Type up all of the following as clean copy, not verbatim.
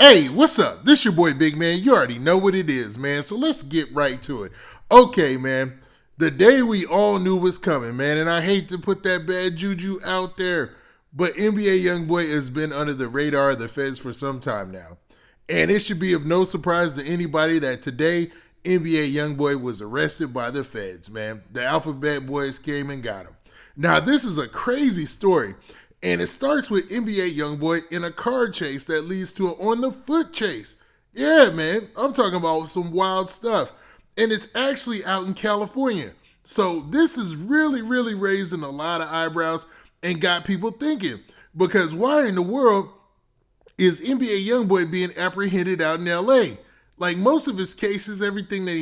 Hey, what's up? This your boy Big Man. You already know what it is, man. So let's get right to it. Okay, man. The day we all knew was coming, man. And I hate to put that bad juju out there, but NBA Youngboy has been under the radar of the feds for some time now. And it should be of no surprise to anybody that today NBA Youngboy was arrested by the feds, man. The Alphabet Boys came and got him. Now, this is a crazy story. And it starts with NBA Youngboy in a car chase that leads to an on-the-foot chase. Yeah, man, I'm talking about some wild stuff. And it's actually out in California. So this is really raising a lot of eyebrows and got people thinking. Because why in the world is NBA Youngboy being apprehended out in LA? Like most of his cases, everything that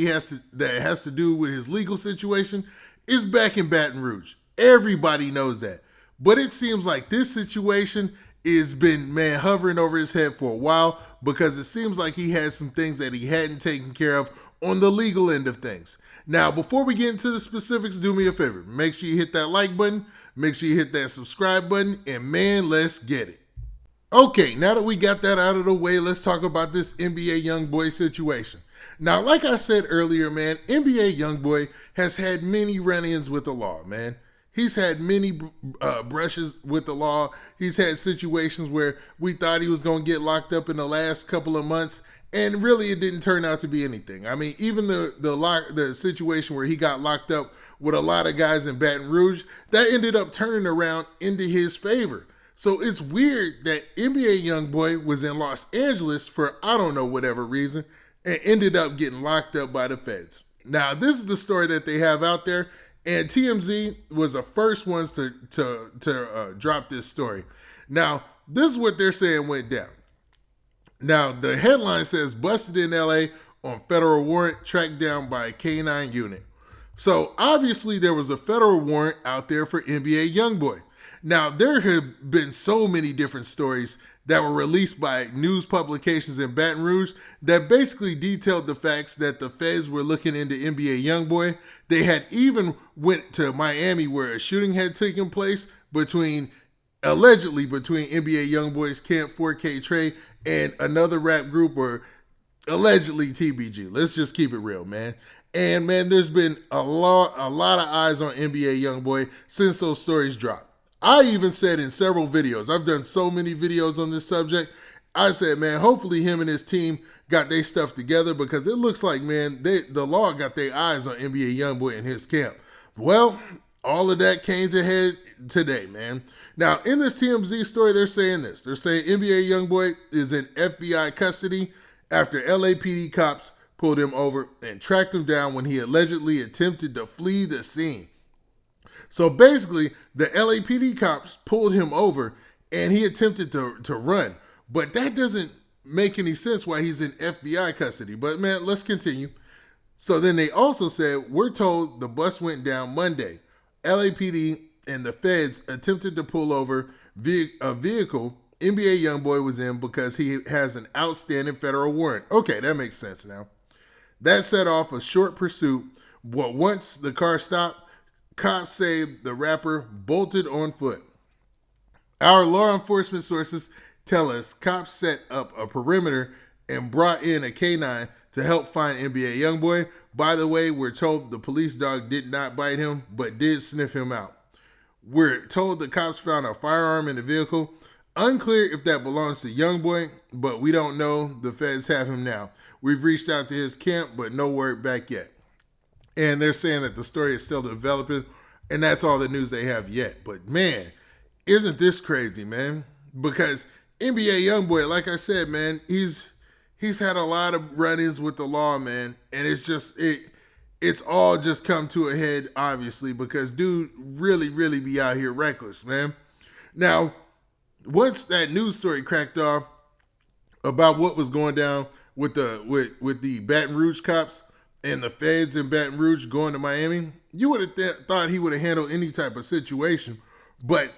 has to do with his legal situation is back in Baton Rouge. Everybody knows that. But it seems like this situation has been, man, hovering over his head for a while because it seems like he had some things that he hadn't taken care of on the legal end of things. Now, before we get into the specifics, do me a favor. Make sure you hit that like button. Make sure you hit that subscribe button. And, man, let's get it. Okay, now that we got that out of the way, let's talk about this NBA Youngboy situation. Now, like I said earlier, man, NBA Youngboy has had many run-ins with the law, man. He's had many brushes with the law. He's had situations where we thought he was going to get locked up in the last couple of months, and really it didn't turn out to be anything. I mean, even the situation where he got locked up with a lot of guys in Baton Rouge, that ended up turning around into his favor. So it's weird that NBA Youngboy was in Los Angeles for I don't know whatever reason and ended up getting locked up by the feds. Now, this is the story that they have out there. And TMZ was the first ones to drop this story. Now, this is what they're saying went down. Now, the headline says, busted in LA on federal warrant, tracked down by a K-9 unit. So, obviously, there was a federal warrant out there for NBA Youngboy. Now, there have been so many different stories that were released by news publications in Baton Rouge that basically detailed the facts that the feds were looking into NBA Youngboy. They had even went to Miami where a shooting had taken place allegedly between NBA Youngboy's Camp 4K Trey and another rap group, or allegedly TBG. Let's just keep it real, man. And man, there's been a lot of eyes on NBA Youngboy since those stories dropped. I even said in several videos, I've done so many videos on this subject, I said, man, hopefully him and his team got their stuff together because it looks like, man, the law got their eyes on NBA Youngboy and his camp. Well, all of that came to head today, man. Now, in this TMZ story, they're saying this. They're saying NBA Youngboy is in FBI custody after LAPD cops pulled him over and tracked him down when he allegedly attempted to flee the scene. So basically, the LAPD cops pulled him over and he attempted to run. But that doesn't make any sense why he's in FBI custody. But man, let's continue. So then they also said, we're told the bus went down Monday. LAPD and the feds attempted to pull over a vehicle NBA Youngboy was in because he has an outstanding federal warrant. Okay, that makes sense now. That set off a short pursuit. But once the car stopped, cops say the rapper bolted on foot. Our law enforcement sources tell us cops set up a perimeter and brought in a K-9 to help find NBA Youngboy. By the way, we're told the police dog did not bite him, but did sniff him out. We're told the cops found a firearm in the vehicle. Unclear if that belongs to Youngboy, but we don't know. The feds have him now. We've reached out to his camp, but no word back yet. And they're saying that the story is still developing, and that's all the news they have yet. But man, isn't this crazy, man? Because NBA Youngboy, like I said, man, he's had a lot of run-ins with the law, man, and it's all just come to a head, obviously, because dude really be out here reckless, man. Now, once that news story cracked off about what was going down with the Baton Rouge cops and the feds in Baton Rouge going to Miami, you would have thought he would have handled any type of situation. But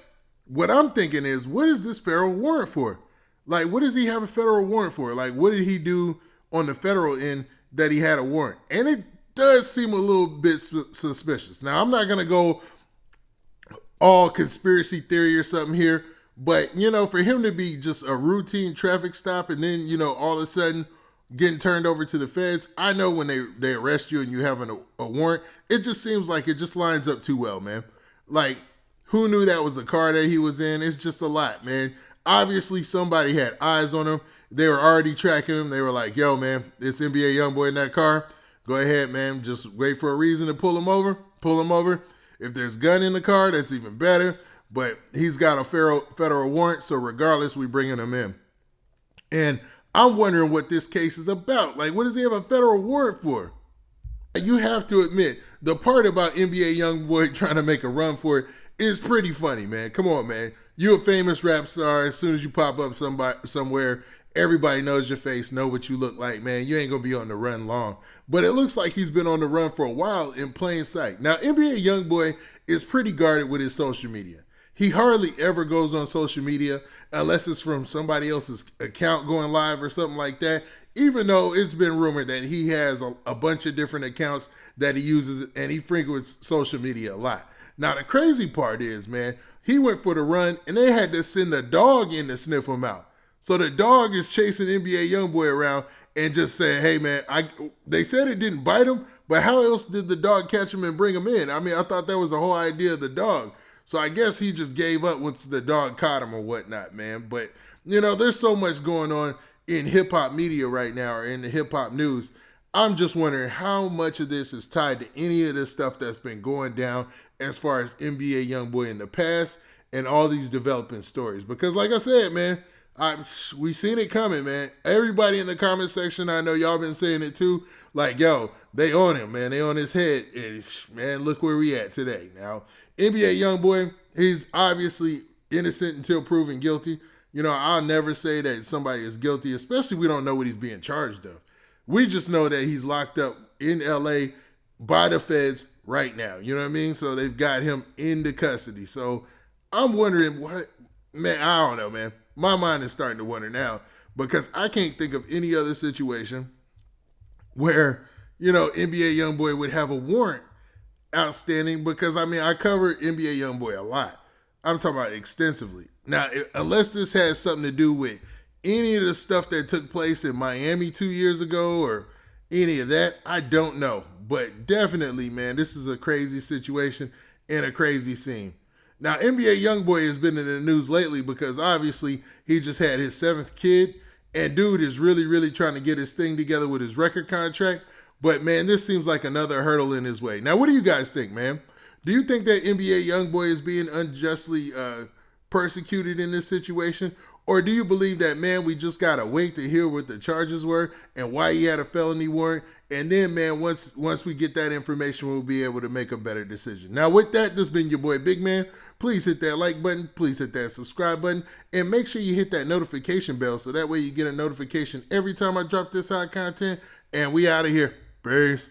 what I'm thinking is, what is this federal warrant for? Like, what does he have a federal warrant for? Like, what did he do on the federal end that he had a warrant? And it does seem a little bit suspicious. Now, I'm not going to go all conspiracy theory or something here, But, for him to be just a routine traffic stop and then, all of a sudden getting turned over to the feds, I know when they arrest you and you have a warrant, it just seems like it just lines up too well, man. Like, who knew that was a car that he was in? It's just a lot, man. Obviously, somebody had eyes on him. They were already tracking him. They were like, yo, man, it's NBA Youngboy in that car. Go ahead, man. Just wait for a reason to pull him over. Pull him over. If there's a gun in the car, that's even better. But he's got a federal warrant, so regardless, we bringing him in. And I'm wondering what this case is about. Like, what does he have a federal warrant for? You have to admit, the part about NBA Youngboy trying to make a run for it is pretty funny, man. Come on, man. You a famous rap star. As soon as you pop up somewhere, everybody knows your face, know what you look like, man. You ain't going to be on the run long. But it looks like he's been on the run for a while in plain sight. Now, NBA Youngboy is pretty guarded with his social media. He hardly ever goes on social media unless it's from somebody else's account going live or something like that, even though it's been rumored that he has a bunch of different accounts that he uses and he frequents social media a lot. Now, the crazy part is, man, he went for the run and they had to send a dog in to sniff him out. So the dog is chasing NBA Youngboy around and just saying, hey, man, they said it didn't bite him, but how else did the dog catch him and bring him in? I mean, I thought that was the whole idea of the dog. So I guess he just gave up once the dog caught him or whatnot, man. But, there's so much going on in hip-hop media right now or in the hip-hop news. I'm just wondering how much of this is tied to any of the stuff that's been going down as far as NBA Youngboy in the past and all these developing stories. Because like I said, man, we seen it coming, man. Everybody in the comment section, I know y'all been saying it too. Like, yo, they on him, man. They on his head. And, man, look where we at today. Now, NBA Youngboy, he's obviously innocent until proven guilty. I'll never say that somebody is guilty, especially we don't know what he's being charged of. We just know that he's locked up in LA by the feds right now. You know what I mean? So they've got him into custody. So I'm wondering man, I don't know, man. My mind is starting to wonder now because I can't think of any other situation where, NBA Youngboy would have a warrant outstanding because, I cover NBA Youngboy a lot. I'm talking about extensively. Now, unless this has something to do with any of the stuff that took place in Miami 2 years ago or any of that, I don't know. But definitely, man, this is a crazy situation and a crazy scene. Now, NBA Youngboy has been in the news lately because obviously he just had his 7th kid and dude is really, really trying to get his thing together with his record contract. But, man, this seems like another hurdle in his way. Now, what do you guys think, man? Do you think that NBA Youngboy is being unjustly persecuted in this situation? Or do you believe that, man, we just got to wait to hear what the charges were and why he had a felony warrant? And then, man, once we get that information, we'll be able to make a better decision. Now, with that, this has been your boy, Big Man. Please hit that like button. Please hit that subscribe button. And make sure you hit that notification bell so that way you get a notification every time I drop this hot content. And we out of here. Peace.